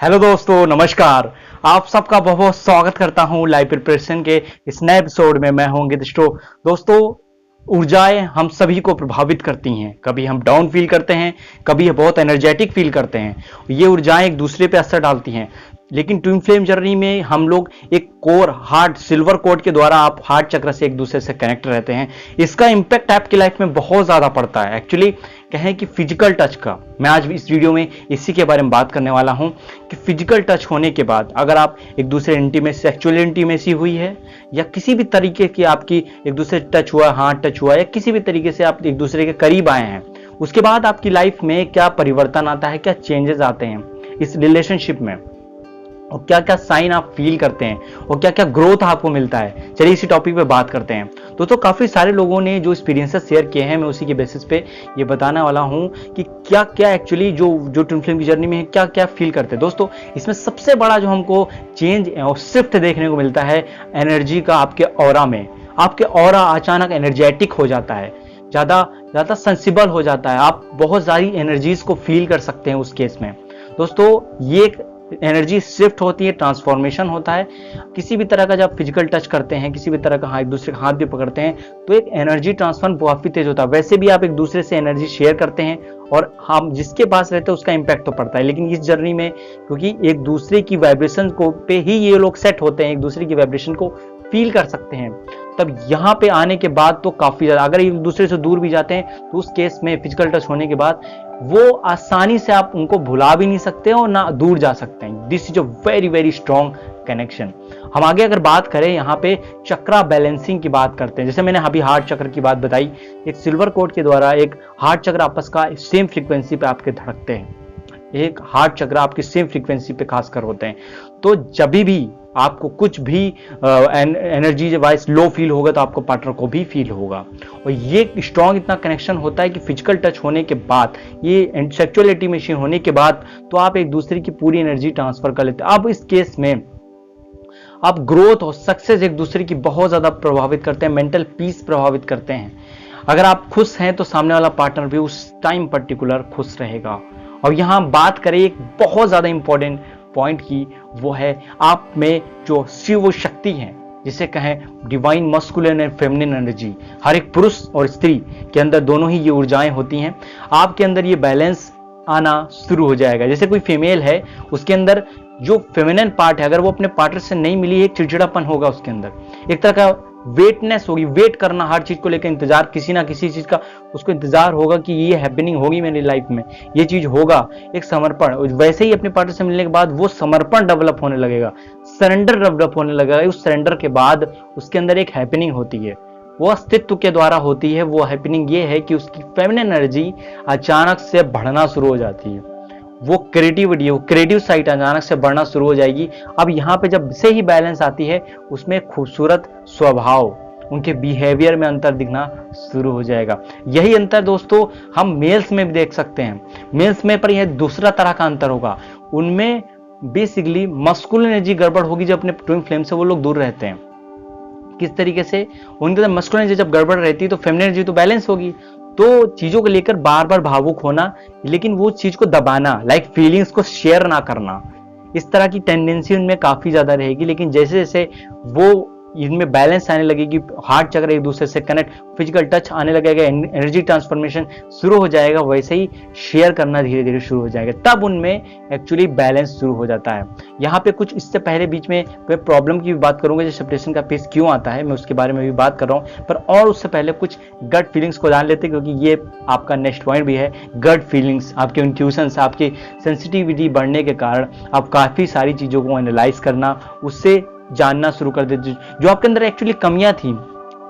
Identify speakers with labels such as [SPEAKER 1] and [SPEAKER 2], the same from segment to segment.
[SPEAKER 1] Hello दोस्तों, नमस्कार। आप सबका बहुत बहुत स्वागत करता हूं लाइव प्रिपरेशन के इस नए एपिसोड में। मैं हूं अंकित स्टो। दोस्तों, ऊर्जाएं हम सभी को प्रभावित करती हैं। कभी हम डाउन फील करते हैं, कभी बहुत एनर्जेटिक फील करते हैं। ये ऊर्जाएं एक दूसरे पे असर डालती हैं। लेकिन ट्विन फ्लेम जर्नी में हम लोग एक कोर हार्ट सिल्वर कोड के द्वारा आप हार्ट चक्र से एक दूसरे से कनेक्ट रहते हैं। इसका इंपैक्ट आपकी लाइफ में बहुत ज्यादा पड़ता है। एक्चुअली कहें कि फिजिकल टच का मैं आज इस वीडियो में इसी के बारे में बात करने वाला हूं कि फिजिकल टच होने के बाद अगर आप एक दूसरे इंटीमेसी, सेक्सुअल इंटीमेसी हुई है या किसी भी तरीके की आपकी एक दूसरे टच हुआ, हाथ टच हुआ या किसी भी तरीके से आप एक दूसरे के करीब आए हैं, उसके बाद आपकी लाइफ में क्या परिवर्तन आता है, क्या चेंजेस आते हैं इस रिलेशनशिप में, और क्या क्या साइन आप फील करते हैं और क्या क्या ग्रोथ आपको मिलता है। चलिए इसी टॉपिक पे बात करते हैं। तो काफी सारे लोगों ने जो एक्सपीरियंसेस शेयर किए हैं, मैं उसी के बेसिस पे ये बताने वाला हूं कि क्या क्या एक्चुअली जो ट्विन फ्लेम की जर्नी में है क्या क्या फील करते हैं। दोस्तों, इसमें सबसे बड़ा जो हमको चेंज और शिफ्ट देखने को मिलता है एनर्जी का आपके ऑरा में। आपके ऑरा अचानक एनर्जेटिक हो जाता है, ज्यादा सेंसिबल हो जाता है। आप बहुत सारी एनर्जीज को फील कर सकते हैं उस केस में। दोस्तों, ये एक एनर्जी शिफ्ट होती है, ट्रांसफॉर्मेशन होता है। किसी भी तरह का जब फिजिकल टच करते हैं, किसी भी तरह का एक दूसरे का हाथ भी पकड़ते हैं, तो एक एनर्जी ट्रांसफर काफी तेज होता है। वैसे भी आप एक दूसरे से एनर्जी शेयर करते हैं और हम जिसके पास रहते हैं उसका इंपैक्ट तो पड़ता है। लेकिन इस जर्नी में क्योंकि एक दूसरे की वाइब्रेशन को पे ही ये लोग सेट होते हैं, एक दूसरे की वाइब्रेशन को फील कर सकते हैं, तब यहाँ पे आने के बाद तो काफी ज्यादा, अगर एक दूसरे से दूर भी जाते हैं तो उस केस में फिजिकल टच होने के बाद वो आसानी से आप उनको भुला भी नहीं सकते और ना दूर जा सकते हैं। This is a very very strong connection. हम आगे अगर बात करें, यहाँ पे चक्रा बैलेंसिंग की बात करते हैं। जैसे मैंने अभी हार्ट चक्र की बात बताई, एक सिल्वर कोड के द्वारा एक हार्ट चक्र आपस का सेम फ्रीक्वेंसी पे आपके धड़कते हैं। एक हार्ट चक्र आपकी सेम फ्रीक्वेंसी पे खासकर होते हैं। तो जब भी आपको कुछ भी एनर्जी वाइज लो फील होगा तो आपको पार्टनर को भी फील होगा। और ये स्ट्रॉन्ग इतना कनेक्शन होता है कि फिजिकल टच होने के बाद, ये सेक्सुअल इंटीमेसी होने के बाद तो आप एक दूसरे की पूरी एनर्जी ट्रांसफर कर लेते हैं। अब इस केस में आप ग्रोथ और सक्सेस एक दूसरे की बहुत ज्यादा प्रभावित करते हैं, मेंटल पीस प्रभावित करते हैं। अगर आप खुश हैं तो सामने वाला पार्टनर भी उस टाइम पर्टिकुलर खुश रहेगा। और यहां बात करें एक बहुत ज्यादा इंपॉर्टेंट पॉइंट की, वो है आप में जो शिव शक्ति है, जिसे कहें divine masculine and feminine energy. हर एक पुरुष और स्त्री के अंदर दोनों ही ये ऊर्जाएं होती हैं। आपके अंदर ये बैलेंस आना शुरू हो जाएगा। जैसे कोई फीमेल है, उसके अंदर जो फेमिनिन पार्ट है, अगर वो अपने पार्टनर से नहीं मिली, एक चिड़चिड़ापन होगा उसके अंदर, एक तरह का वेटनेस होगी, वेट करना, हर चीज को लेकर इंतजार, किसी ना किसी चीज का उसको इंतजार होगा कि ये हैपनिंग होगी मेरी लाइफ में, ये चीज होगा। एक समर्पण, वैसे ही अपने पार्टनर से मिलने के बाद वो समर्पण डेवलप होने लगेगा, सरेंडर डेवलप होने लगेगा। उस सरेंडर के बाद उसके अंदर एक हैपनिंग होती है, वो अस्तित्व के द्वारा होती है। वो हैपनिंग ये है कि उसकी फेमिनिन एनर्जी अचानक से बढ़ना शुरू हो जाती है। वो क्रिएटिविटी, वो क्रिएटिव साइड अचानक से बढ़ना शुरू हो जाएगी। अब यहाँ पे जब से ही बैलेंस आती है, उसमें खूबसूरत स्वभाव, उनके बिहेवियर में अंतर दिखना शुरू हो जाएगा। यही अंतर दोस्तों हम मेल्स में भी देख सकते हैं। मेल्स में पर यह दूसरा तरह का अंतर होगा। उनमें बेसिकली मस्कुलिन एनर्जी गड़बड़ होगी जब अपने ट्विन फ्लेम से वो लोग दूर रहते हैं। किस तरीके से? उनके अंदर मस्कुलिन एनर्जी जब गड़बड़ रहती है तो फेमिनिन एनर्जी तो बैलेंस होगी, तो चीजों को लेकर बार बार भावुक होना, लेकिन वो चीज को दबाना, लाइक फीलिंग्स को शेयर ना करना, इस तरह की टेंडेंसी उनमें काफी ज्यादा रहेगी। लेकिन जैसे जैसे वो इनमें बैलेंस आने लगेगी, हार्ट चक्र एक दूसरे से कनेक्ट, फिजिकल टच आने लगेगा, एनर्जी ट्रांसफॉर्मेशन शुरू हो जाएगा, वैसे ही शेयर करना धीरे धीरे शुरू हो जाएगा, तब उनमें एक्चुअली बैलेंस शुरू हो जाता है। यहाँ पे कुछ इससे पहले बीच में मैं प्रॉब्लम की भी बात करूंगा, जो सेपरेशन का फेस क्यों आता है, मैं उसके बारे में भी बात कर रहा हूँ। पर और उससे पहले कुछ गट फीलिंग्स को जान लेते हैं, क्योंकि ये आपका नेक्स्ट पॉइंट भी है। गट फीलिंग्स, आपके इंट्यूशंस, आपकी सेंसिटिविटी बढ़ने के कारण आप काफी सारी चीजों को एनालाइज करना, उससे जानना शुरू कर देते, जो आपके अंदर एक्चुअली कमियां थी,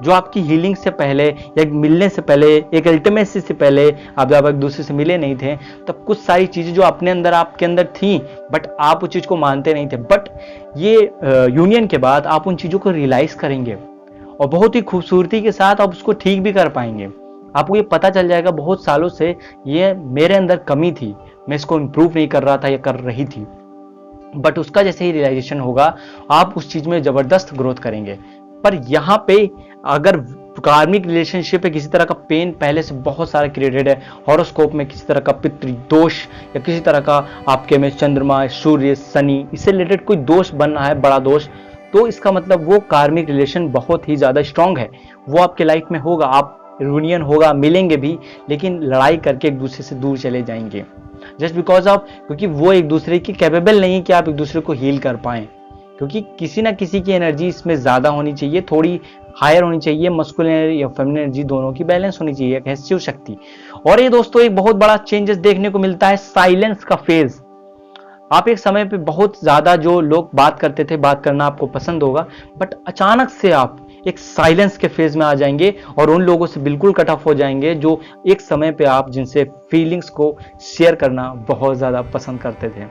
[SPEAKER 1] जो आपकी हीलिंग से पहले या मिलने से पहले, एक अल्टीमेसी से पहले, आप जब एक दूसरे से मिले नहीं थे, तब कुछ सारी चीजें जो अपने अंदर आपके अंदर थी, बट आप उस चीज को मानते नहीं थे। बट ये यूनियन के बाद आप उन चीजों को रियलाइज करेंगे और बहुत ही खूबसूरती के साथ आप उसको ठीक भी कर पाएंगे। आपको ये पता चल जाएगा बहुत सालों से ये मेरे अंदर कमी थी, मैं इसको इम्प्रूव नहीं कर रहा था या कर रही थी, बट उसका जैसे ही रियलाइजेशन होगा आप उस चीज में जबरदस्त ग्रोथ करेंगे। पर यहाँ पे अगर कार्मिक रिलेशनशिप है, किसी तरह का पेन पहले से बहुत सारा क्रिएटेड है, हॉरोस्कोप में किसी तरह का पितृ दोष या किसी तरह का आपके में चंद्रमा, सूर्य, शनि, इससे रिलेटेड कोई दोष बन रहा है, बड़ा दोष, तो इसका मतलब वो कार्मिक रिलेशन बहुत ही ज्यादा स्ट्रांग है, वो आपके लाइफ में होगा, आप यूनियन होगा, मिलेंगे भी, लेकिन लड़ाई करके एक दूसरे से दूर चले जाएंगे जस्ट बिकॉज ऑफ, क्योंकि वो एक दूसरे की कैपेबल नहीं कि आप एक दूसरे को हील कर पाएं, क्योंकि किसी ना किसी की एनर्जी इसमें ज्यादा होनी चाहिए, थोड़ी हायर होनी चाहिए, मस्कुलिन या फेमिनिन एनर्जी दोनों की बैलेंस होनी चाहिए, एक शिव शक्ति। और ये दोस्तों एक बहुत बड़ा चेंजेस देखने को मिलता है, साइलेंस का फेज। आप एक समय पे बहुत ज्यादा जो लोग बात करते थे, बात करना आपको पसंद होगा, बट अचानक से आप एक साइलेंस के फेज में आ जाएंगे और उन लोगों से बिल्कुल कट ऑफ हो जाएंगे जो एक समय पे आप जिनसे फीलिंग्स को शेयर करना बहुत ज्यादा पसंद करते थे,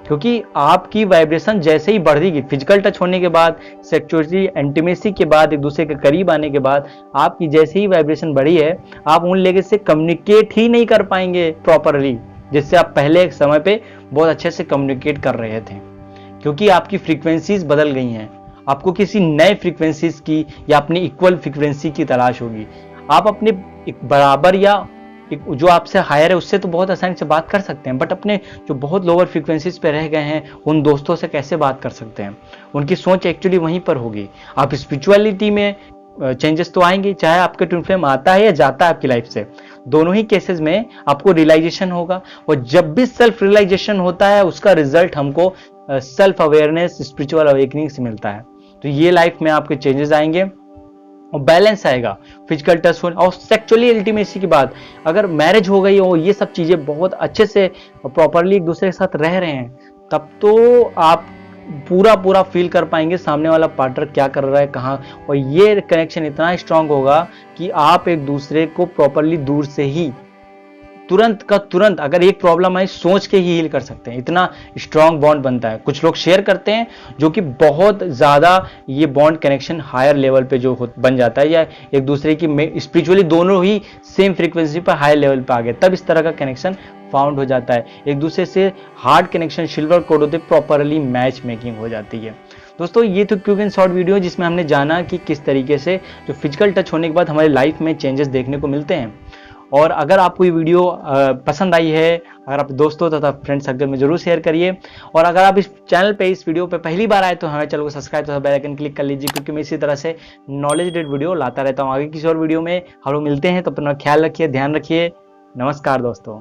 [SPEAKER 1] क्योंकि आपकी वाइब्रेशन जैसे ही बढ़ेगी, फिजिकल टच होने के बाद, सेक्सुअलिटी इंटीमेसी के बाद, एक दूसरे के करीब आने के बाद, आपकी जैसे ही वाइब्रेशन बढ़ी है, आप उन लोगों से कम्युनिकेट ही नहीं कर पाएंगे प्रॉपरली, जिससे आप पहले एक समय पे बहुत अच्छे से कम्युनिकेट कर रहे थे, क्योंकि आपकी फ्रीक्वेंसीज बदल गई हैं। आपको किसी नए फ्रीक्वेंसीज की या अपनी इक्वल फ्रीक्वेंसी की तलाश होगी। आप अपने एक बराबर या जो आपसे हायर है उससे तो बहुत आसानी से बात कर सकते हैं, बट अपने जो बहुत लोअर फ्रीक्वेंसीज पे रह गए हैं उन दोस्तों से कैसे बात कर सकते हैं? उनकी सोच एक्चुअली वहीं पर होगी। आप स्पिरिचुअलिटी में चेंजेस तो आएंगे, चाहे आपके ट्विन फ्लेम आता है या जाता है आपकी लाइफ से, दोनों ही केसेस में आपको रियलाइजेशन होगा, और जब भी सेल्फ रियलाइजेशन होता है उसका रिजल्ट हमको सेल्फ अवेयरनेस, स्पिरिचुअल अवेकनिंग से मिलता है। तो ये लाइफ में आपके चेंजेस आएंगे और बैलेंस आएगा, फिजिकल टच होने और सेक्सुअली इंटीमेसी की बात, अगर मैरिज हो गई और ये सब चीजें बहुत अच्छे से प्रॉपरली एक दूसरे के साथ रह रहे हैं, तब तो आप पूरा फील कर पाएंगे सामने वाला पार्टनर क्या कर रहा है, कहाँ, और ये कनेक्शन इतना स्ट्रांग होगा कि आप एक दूसरे को प्रॉपरली दूर से ही तुरंत का तुरंत, अगर एक प्रॉब्लम आई, सोच के ही हील कर सकते हैं, इतना स्ट्रांग बॉन्ड बनता है। कुछ लोग शेयर करते हैं जो कि बहुत ज्यादा ये बॉन्ड कनेक्शन हायर लेवल पे जो बन जाता है, या एक दूसरे की स्पिरिचुअली दोनों ही सेम फ्रीक्वेंसी पर हायर लेवल पे आ गए, तब इस तरह का कनेक्शन फाउंड हो जाता है। एक दूसरे से हार्ड कनेक्शन, सिल्वर कोड होते, प्रॉपरली मैच मेकिंग हो जाती है। दोस्तों ये तो क्विक एंड शॉर्ट वीडियो जिसमें हमने जाना कि किस तरीके से जो फिजिकल टच होने के बाद हमारी लाइफ में चेंजेस देखने को मिलते हैं। और अगर आपको ये वीडियो पसंद आई है, अगर आप दोस्तों तथा फ्रेंड सर्कल में जरूर शेयर करिए, और अगर आप इस चैनल पे, इस वीडियो पे पहली बार आए तो हमारे चैनल को सब्सक्राइब तथा बेल आइकन क्लिक कर लीजिए, क्योंकि मैं इसी तरह से नॉलेज रिलेटेड वीडियो लाता रहता हूँ। आगे किसी और वीडियो में हम लोग मिलते हैं, तो अपना ख्याल रखिए, ध्यान रखिए। नमस्कार दोस्तों।